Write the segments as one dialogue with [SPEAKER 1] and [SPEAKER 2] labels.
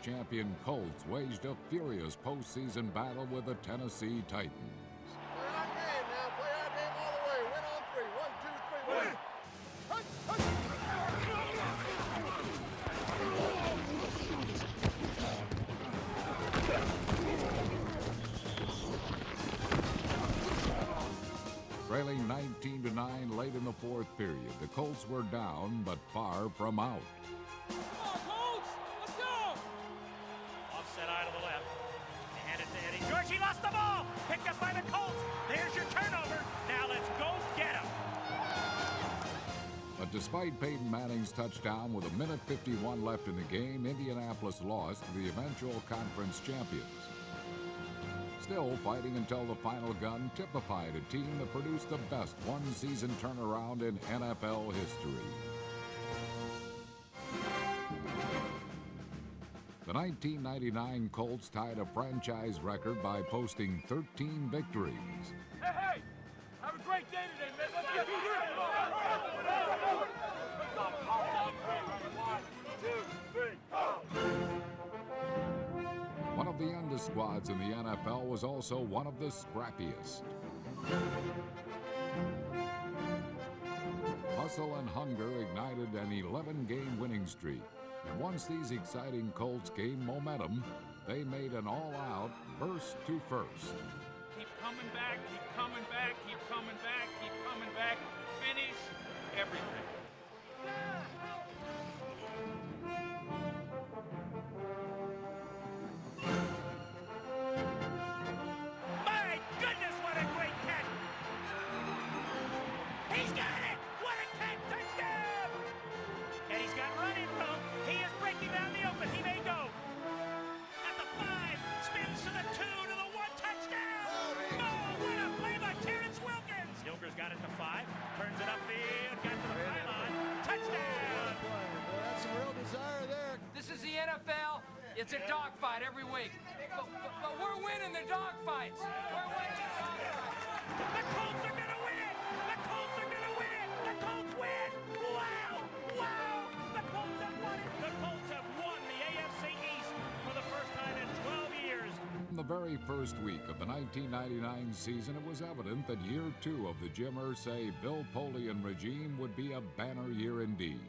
[SPEAKER 1] Champion Colts waged a furious postseason battle with the Tennessee Titans.
[SPEAKER 2] Play our game now. Play our game all the way. Win on three. 1, 2, 3, win.
[SPEAKER 1] Trailing 19-9 late in the fourth period, the Colts were down but far from out.
[SPEAKER 3] Come on, Colts! Let's go!
[SPEAKER 4] Offset eye to the left. They hand it to Eddie George. He lost the ball. Picked up by the Colts. There's your turnover. Now let's go get him.
[SPEAKER 1] But despite Peyton Manning's touchdown with 1:51 left in the game, Indianapolis lost to the eventual conference champions. Still, fighting until the final gun typified a team that produced the best one-season turnaround in NFL history. The 1999 Colts tied a franchise record by posting 13 victories.
[SPEAKER 3] Hey! Have a great day today, man! Let's get through this! 1, 2, 3, go!
[SPEAKER 1] One of the youngest squads in the NFL was also one of the scrappiest. Hustle and hunger ignited an 11-game winning streak. And once these exciting Colts gained momentum, they made an all-out burst to first.
[SPEAKER 3] Keep coming back, keep coming back, keep coming back, keep coming back. Finish everything.
[SPEAKER 4] My goodness, what a great catch! He's got it! What a catch! Touchdown! And he's got running room. He is breaking down the open. He may go. At the 5, spins to the 2, to the 1, touchdown! Oh, what a play by Terrence Wilkins! Hilger's got it to 5, turns it upfield, got to the pylon, touchdown!
[SPEAKER 2] That's some real desire there.
[SPEAKER 5] This is the NFL. It's a dogfight every week. But we're winning the dogfights. We're winning the dogfights.
[SPEAKER 4] The Colts are going to win it! The Colts are going to win it! The Colts win! Wow! Wow! The Colts have won it! The Colts have won the AFC East for the first time in 12 years.
[SPEAKER 1] In the very first week of the 1999 season, it was evident that year 2 of the Jim Irsay, Bill Polian regime would be a banner year indeed.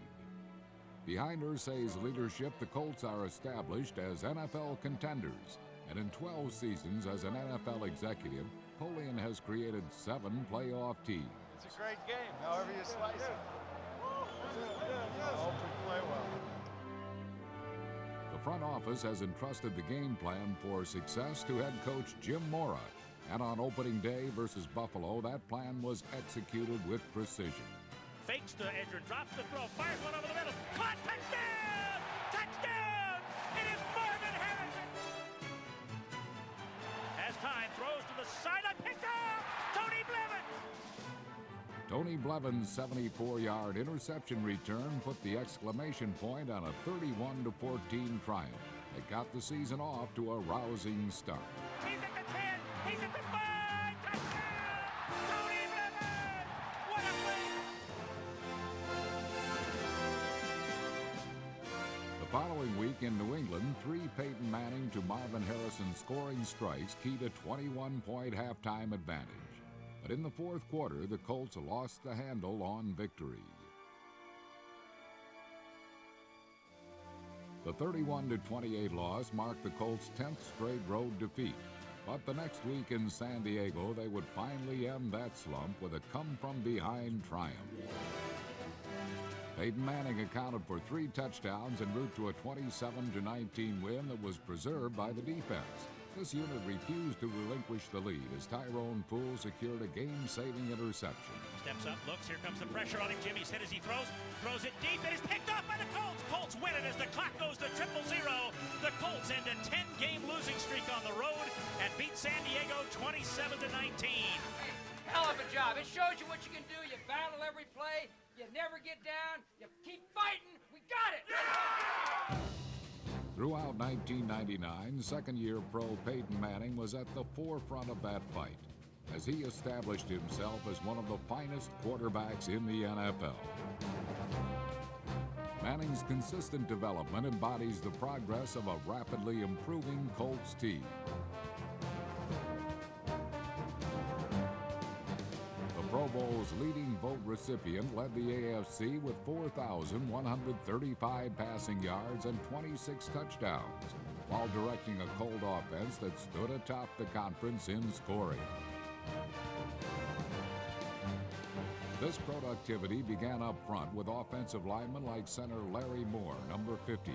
[SPEAKER 1] Behind Irsay's leadership, the Colts are established as NFL contenders. And in 12 seasons as an NFL executive, Polian has created 7 playoff teams.
[SPEAKER 2] It's a great game, however you slice it. I hope we play well.
[SPEAKER 1] The front office has entrusted the game plan for success to head coach Jim Mora. And on opening day versus Buffalo, that plan was executed with precision.
[SPEAKER 4] Fakes to Edgerrin, drops the throw, fires one over the middle. Caught, touchdown! Touchdown! It is Marvin Harrison! Has time, throws to the sideline, picked up! Tony Blevins!
[SPEAKER 1] Tony Blevins' 74-yard interception return put the exclamation point on a 31-14 triumph that got the season off to a rousing start.
[SPEAKER 4] He's at the 10, he's at the 5, touchdown! Tony Blevins! What a play!
[SPEAKER 1] The following week in New England, 3 Peyton Manning to Marvin Harrison scoring strikes keyed a 21-point halftime advantage. But in the fourth quarter, the Colts lost the handle on victory. The 31-28 loss marked the Colts' 10th straight road defeat. But the next week in San Diego, they would finally end that slump with a come-from-behind triumph. Peyton Manning accounted for 3 touchdowns en route to a 27-19 win that was preserved by the defense. This unit refused to relinquish the lead as Tyrone Poole secured a game-saving interception.
[SPEAKER 4] Steps up, looks, here comes the pressure on him. Jimmy's hit as he throws it deep. It is picked off by the Colts. Colts win it as the clock goes to 0-0. The Colts end a 10-game losing streak on the road and beat San Diego 27-19.
[SPEAKER 5] Hell of a job. It shows you what you can do. You battle every play. You never get down. You keep fighting. We got it. Yeah!
[SPEAKER 1] Throughout 1999, second-year pro Peyton Manning was at the forefront of that fight as he established himself as one of the finest quarterbacks in the NFL. Manning's consistent development embodies the progress of a rapidly improving Colts team. The Pro Bowl's leading vote recipient led the AFC with 4,135 passing yards and 26 touchdowns, while directing a Colt offense that stood atop the conference in scoring. This productivity began up front with offensive linemen like center Larry Moore, number 50,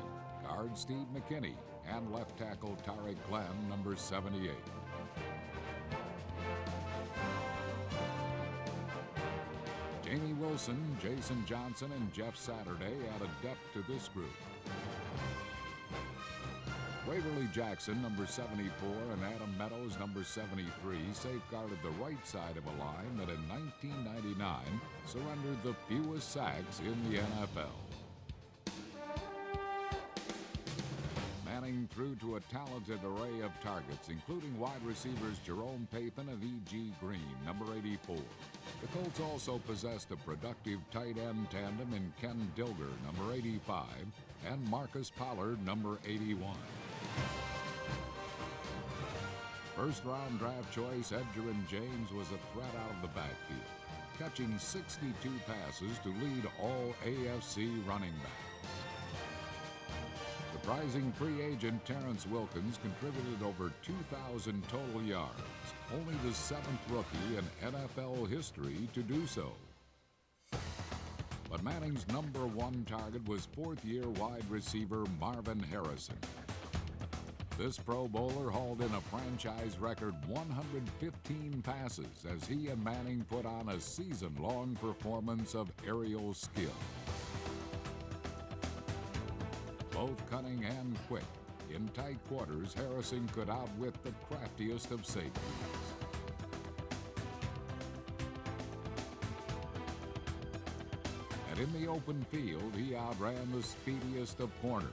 [SPEAKER 1] guard Steve McKinney, and left tackle Tariq Glenn, number 78. Jamie Wilson, Jason Johnson, and Jeff Saturday added depth to this group. Waverly Jackson, number 74, and Adam Meadows, number 73, safeguarded the right side of a line that in 1999 surrendered the fewest sacks in the NFL. Manning threw to a talented array of targets, including wide receivers Jerome Pathan and E.G. Green, number 84. The Colts also possessed a productive tight end tandem in Ken Dilger, number 85, and Marcus Pollard, number 81. First-round draft choice Edgerrin James was a threat out of the backfield, catching 62 passes to lead all AFC running backs. Surprising free agent Terrence Wilkins contributed over 2,000 total yards, only the seventh rookie in NFL history to do so. But Manning's number one target was fourth-year wide receiver Marvin Harrison. This Pro Bowler hauled in a franchise record 115 passes as he and Manning put on a season-long performance of aerial skill. Both cunning and quick, in tight quarters, Harrison could outwit the craftiest of safeties. And in the open field, he outran the speediest of corners.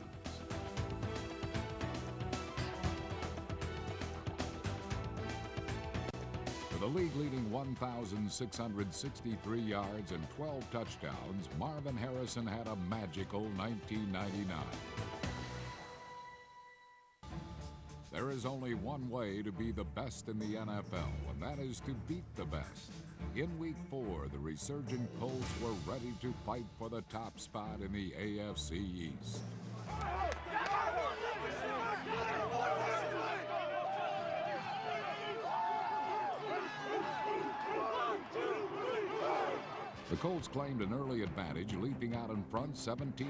[SPEAKER 1] The league-leading 1,663 yards and 12 touchdowns, Marvin Harrison had a magical 1999. There is only one way to be the best in the NFL, and that is to beat the best. In Week 4, the resurgent Colts were ready to fight for the top spot in the AFC East. The Colts claimed an early advantage, leaping out in front 17-9.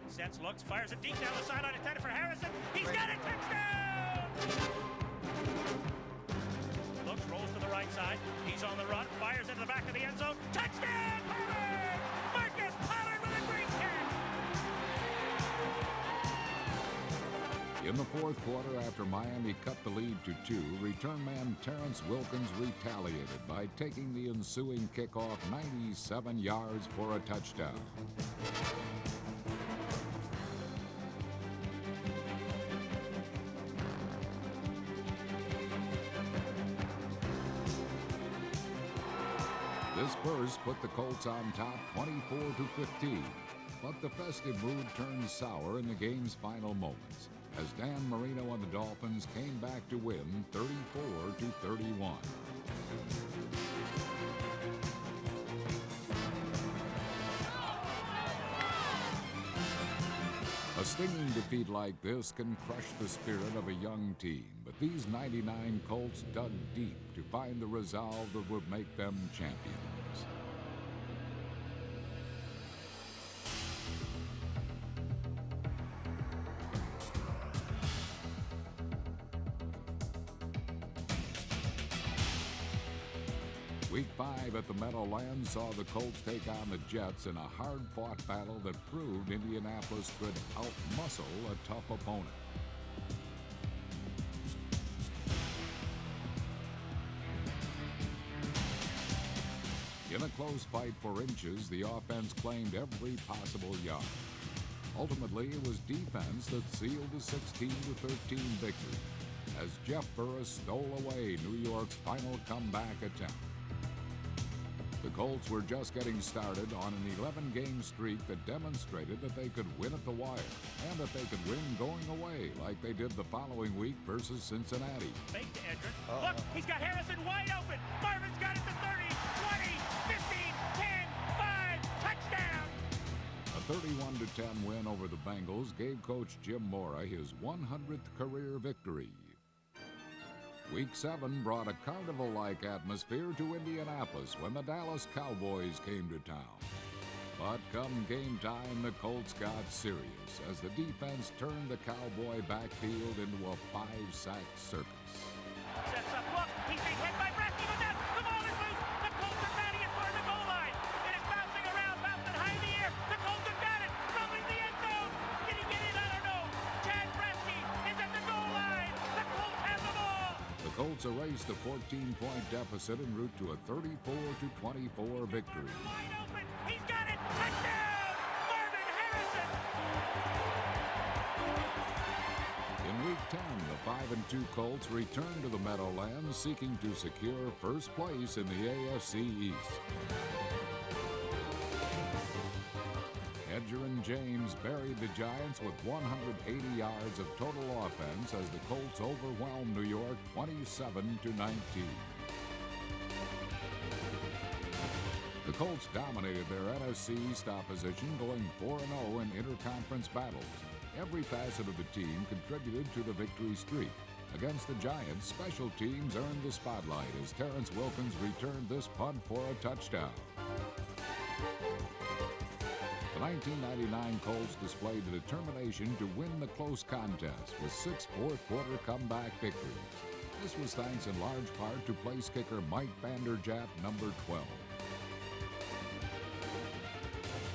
[SPEAKER 4] Sets, looks, fires it deep down the sideline, intended for Harrison. He's got it, touchdown! Looks, rolls to the right side. He's on the run, fires into the back of the end zone. Touchdown, Pollard! Marcus Pollard with a great catch!
[SPEAKER 1] In the fourth quarter, after Miami cut the lead to 2, return man Terrence Wilkins retaliated by taking the ensuing kickoff 97 yards for a touchdown. This burst put the Colts on top 24-15, but the festive mood turned sour in the game's final moments, as Dan Marino and the Dolphins came back to win 34-31. A stinging defeat like this can crush the spirit of a young team, but these 99 Colts dug deep to find the resolve that would make them champions. Week 5 at the Meadowlands saw the Colts take on the Jets in a hard-fought battle that proved Indianapolis could out-muscle a tough opponent. In a close fight for inches, the offense claimed every possible yard. Ultimately, it was defense that sealed the 16-13 victory, as Jeff Burris stole away New York's final comeback attempt. The Colts were just getting started on an 11-game streak that demonstrated that they could win at the wire and that they could win going away like they did the following week versus Cincinnati.
[SPEAKER 4] Fake to Edgerrin. Look, he's got Harrison wide open. Marvin's got it to 30, 20, 15, 10, 5, touchdown.
[SPEAKER 1] A 31-10 win over the Bengals gave Coach Jim Mora his 100th career victory. Week 7 brought a carnival-like atmosphere to Indianapolis when the Dallas Cowboys came to town. But come game time, the Colts got serious as the defense turned the Cowboy backfield into a 5-sack circus.
[SPEAKER 4] Sets up, look, he's being hit by Bresky, but now the ball is loose. The Colts are batting it toward the goal line. It is bouncing around, bouncing high in the air. The Colts have got it, rumbling the end zone. Did he get it? I don't know. Chad Bresky is at the goal line. The Colts have the ball.
[SPEAKER 1] The Colts erased a 14-point deficit en route to a 34-24 victory.
[SPEAKER 4] Wide open, he's got it. Touchdown, Marvin Harrison.
[SPEAKER 1] In Week 10, the 5-2 Colts returned to the Meadowlands seeking to secure first place in the AFC East. Edgerrin James buried the Giants with 180 yards of total offense as the Colts overwhelmed New York 27-19. The Colts dominated their NFC East opposition, going 4-0 in interconference battles. Every facet of the team contributed to the victory streak. Against the Giants, special teams earned the spotlight as Terrence Wilkins returned this punt for a touchdown. The 1999 Colts displayed the determination to win the close contest with 6 fourth-quarter comeback victories. This was thanks in large part to place kicker Mike Vanderjagt, number 12.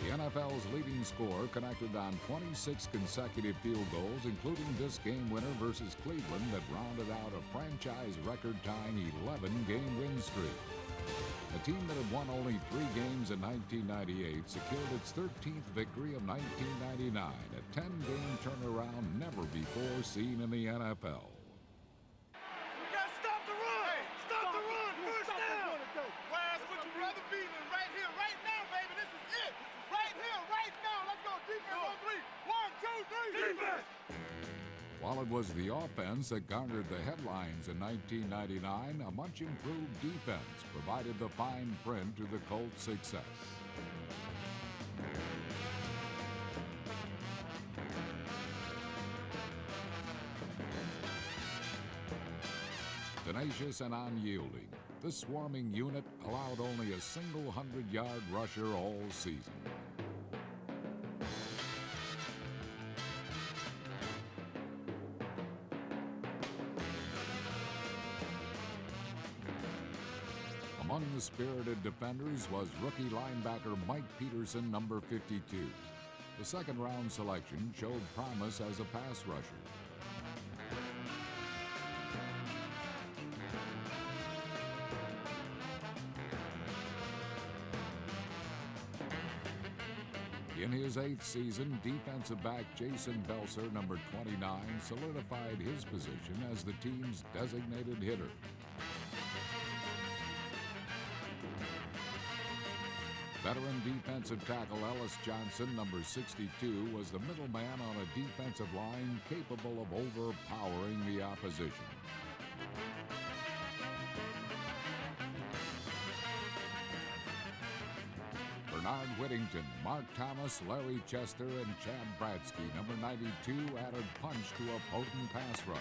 [SPEAKER 1] The NFL's leading scorer connected on 26 consecutive field goals, including this game winner versus Cleveland that rounded out a franchise record-tying 11-game win streak. A team that had won only 3 games in 1998 secured its 13th victory of 1999, a 10-game turnaround never before seen in the NFL.
[SPEAKER 2] You gotta stop the run! Hey, stop the run! First down! Where's would you rather be than right here, right now, baby? This is it! Right here, right now! Let's go defense on 3. 1, 2, 3! Defense!
[SPEAKER 1] While it was the offense that garnered the headlines in 1999, a much improved defense provided the fine print to the Colts' success. Tenacious and unyielding, this swarming unit allowed only a single 100-yard rusher all season. Among the spirited defenders was rookie linebacker Mike Peterson, number 52. The second-round selection showed promise as a pass rusher. In his 8th season, defensive back Jason Belser, number 29, solidified his position as the team's designated hitter. Veteran defensive tackle Ellis Johnson, number 62, was the middleman on a defensive line capable of overpowering the opposition. Bernard Whittington, Mark Thomas, Larry Chester, and Chad Bradsky, number 92, added punch to a potent pass rush.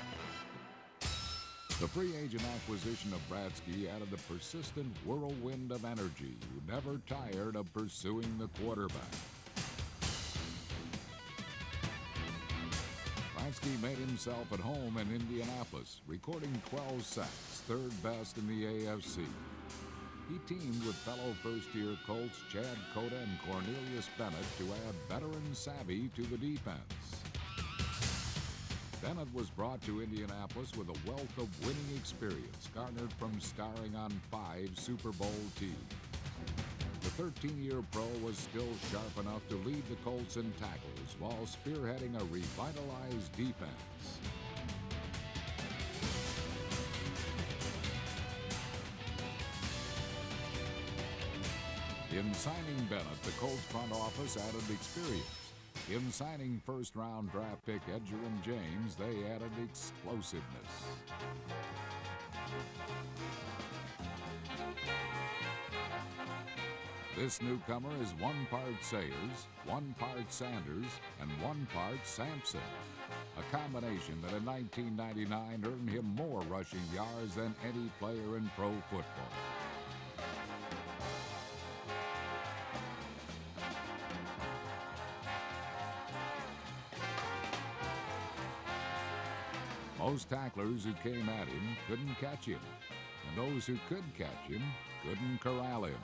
[SPEAKER 1] The free agent acquisition of Bradsky added a persistent whirlwind of energy who never tired of pursuing the quarterback. Bradsky made himself at home in Indianapolis, recording 12 sacks, third best in the AFC. He teamed with fellow first-year Colts Chad Cota and Cornelius Bennett to add veteran savvy to the defense. Bennett was brought to Indianapolis with a wealth of winning experience garnered from starring on 5 Super Bowl teams. The 13-year pro was still sharp enough to lead the Colts in tackles while spearheading a revitalized defense. In signing Bennett, the Colts front office added experience. In signing first-round draft pick Edgerrin James, they added explosiveness. This newcomer is one part Sayers, one part Sanders, and one part Sampson. A combination that in 1999 earned him more rushing yards than any player in pro football. Most tacklers who came at him couldn't catch him, and those who could catch him couldn't corral him.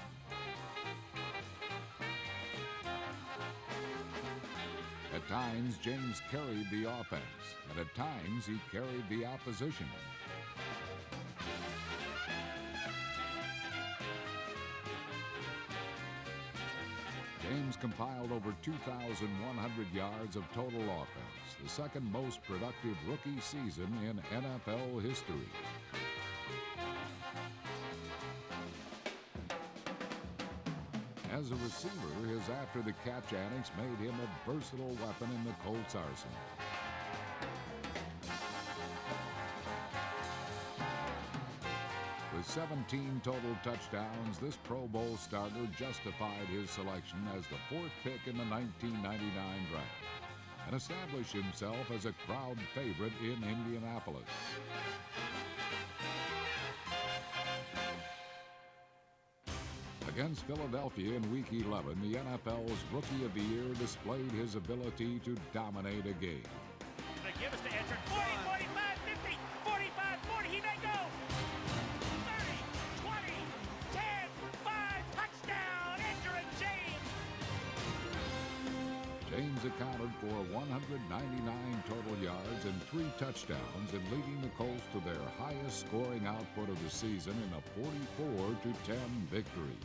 [SPEAKER 1] At times, James carried the offense, and at times he carried the opposition. James compiled over 2,100 yards of total offense, the second most productive rookie season in NFL history. As a receiver, his after-the-catch antics made him a versatile weapon in the Colts' arsenal. With 17 total touchdowns, this Pro Bowl starter justified his selection as the fourth pick in the 1999 draft and established himself as a crowd favorite in Indianapolis. Against Philadelphia in Week 11, the NFL's Rookie of the Year displayed his ability to dominate a game.
[SPEAKER 4] They give us to Edgerrin. 40, 45, 50, 45, 40. He may go. 30, 20, 10, 5, touchdown, Edgerrin James.
[SPEAKER 1] James accounted for 199 total yards and 3 touchdowns in leading the Colts to their highest scoring output of the season in a 44-10 victory.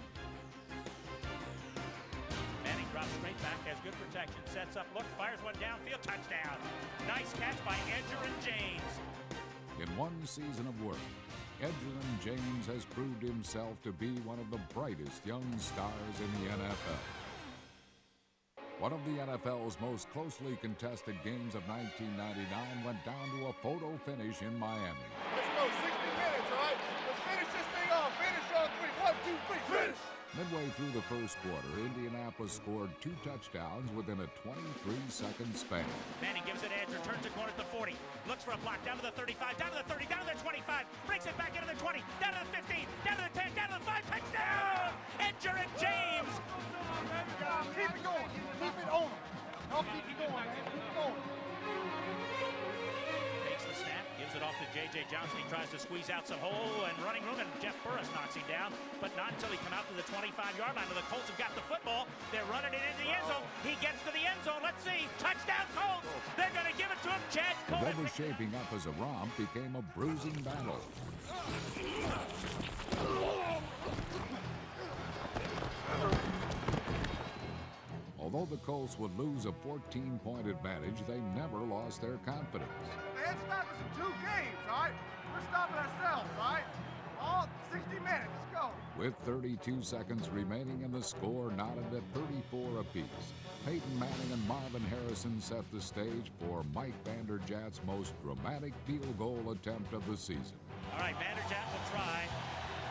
[SPEAKER 4] Drops straight back, has good protection, sets up, look, fires one downfield, touchdown. Nice catch by Edgerrin James.
[SPEAKER 1] In one season of work, Edgerrin James has proved himself to be one of the brightest young stars in the NFL. One of the NFL's most closely contested games of 1999 went down to a photo finish in Miami.
[SPEAKER 2] Let's go, 60 minutes, all right? Let's finish this thing off. Finish on 3. 1, 2, 3, finish!
[SPEAKER 1] Midway through the first quarter, Indianapolis scored 2 touchdowns within a 23-second span.
[SPEAKER 4] Manning gives it edge, returns the corner at the 40, looks for a block, down to the 35, down to the 30, down to the 25, brings it back into the 20, down to the 15, down to the 10, down to the 5, touchdown! Edgerrin James!
[SPEAKER 2] Keep it going. Keep it on. I'll keep it going, man. Keep it going.
[SPEAKER 4] Takes the snap, gives it off to J.J. Johnson. He tries to squeeze out some hole and running room, and Jeff Burris knocks him down, but not until he come out to the 25-yard line. The Colts have got the football. They're running it into the end zone. He gets to the end zone. Let's see. Touchdown, Colts. They're going to give it to him. Chad Cole.
[SPEAKER 1] What was shaping up as a romp became a bruising battle. Although the Colts would lose a 14-point advantage, they never lost their confidence.
[SPEAKER 2] They had stopped us in 2 games, all right? We're stopping ourselves, all right? All 60 minutes, let's go.
[SPEAKER 1] With 32 seconds remaining and the score knotted at 34 apiece, Peyton Manning and Marvin Harrison set the stage for Mike Vanderjagt's most dramatic field goal attempt of the season.
[SPEAKER 4] All right, Vanderjagt will try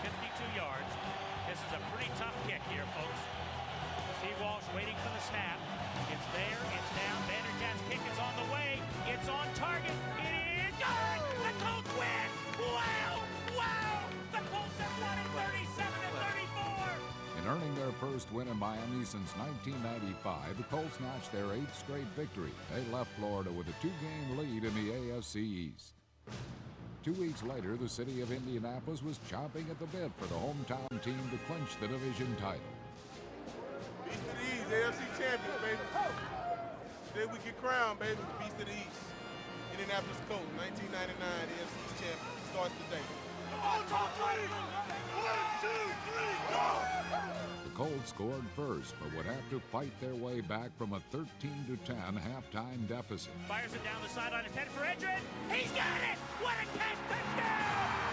[SPEAKER 4] 52 yards. This is a pretty tough kick here, folks. Steve Walsh waiting for the snap. It's there, it's down. Vanderjagt's kick is on the way. It's on target. It is good! The Colts win! Wow! Wow! The Colts have won it 37-34!
[SPEAKER 1] In earning their first win in Miami since 1995, the Colts notched their 8th straight victory. They left Florida with a 2-game lead in the AFC East. 2 weeks later, the city of Indianapolis was chomping at the bit for the hometown team to clinch the division title.
[SPEAKER 2] Beast of the East, AFC champions, baby. Today we get crowned, baby. Beast of the East. Indianapolis Colts, 1999, AFC champions. Starts today. Come on, talk to me! 1, 2, 3, go!
[SPEAKER 1] The Colts scored first, but would have to fight their way back from a 13-10 halftime deficit.
[SPEAKER 4] Fires it down the sideline, intended for Edgerrin. He's got it! What a catch! Touchdown!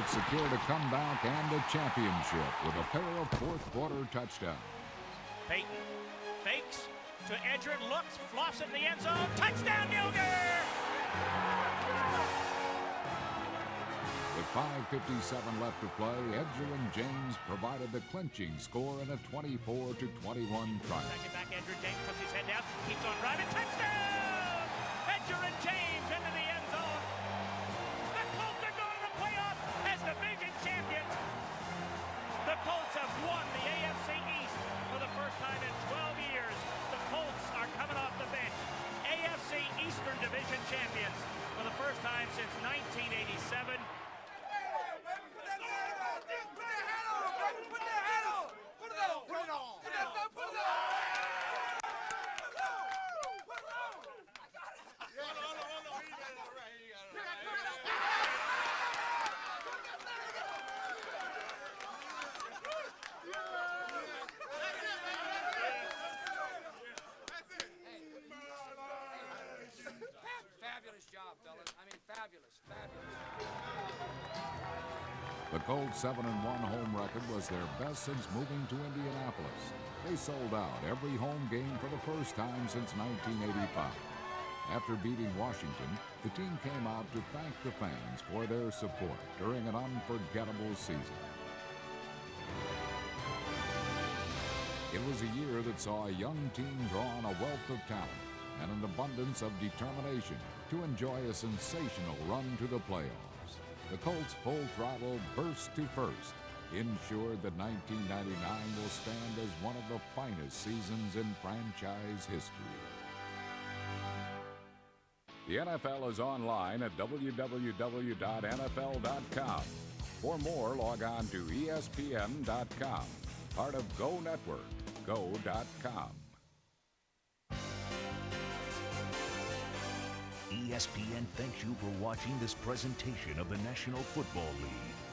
[SPEAKER 1] Colts secured a comeback and a championship with a pair of fourth-quarter touchdowns.
[SPEAKER 4] Peyton fakes to Edgerrin, looks, flops it in the end zone. Touchdown, Gilger!
[SPEAKER 1] With 5:57 left to play, Edgerrin James provided the clinching score in a 24-21 triumph.
[SPEAKER 4] Second back, Edgerrin James puts his head down, keeps on driving. Touchdown! Edgerrin James into the end zone. The Colts are going to the playoffs as division champions. The Colts have won the AFC East for the first time in 12 years. The Colts are coming off the bench. AFC Eastern Division champions for the first time since 1987.
[SPEAKER 5] Fabulous job, fellas. I mean, fabulous.
[SPEAKER 1] The Colts' 7-1 home record was their best since moving to Indianapolis. They sold out every home game for the first time since 1985. After beating Washington, the team came out to thank the fans for their support during an unforgettable season. It was a year that saw a young team draw on a wealth of talent and an abundance of determination to enjoy a sensational run to the playoffs. The Colts' full throttle burst to first ensured that 1999 will stand as one of the finest seasons in franchise history. The NFL is online at www.nfl.com. For more, log on to espn.com. Part of Go Network, go.com.
[SPEAKER 6] ESPN thanks you for watching this presentation of the National Football League.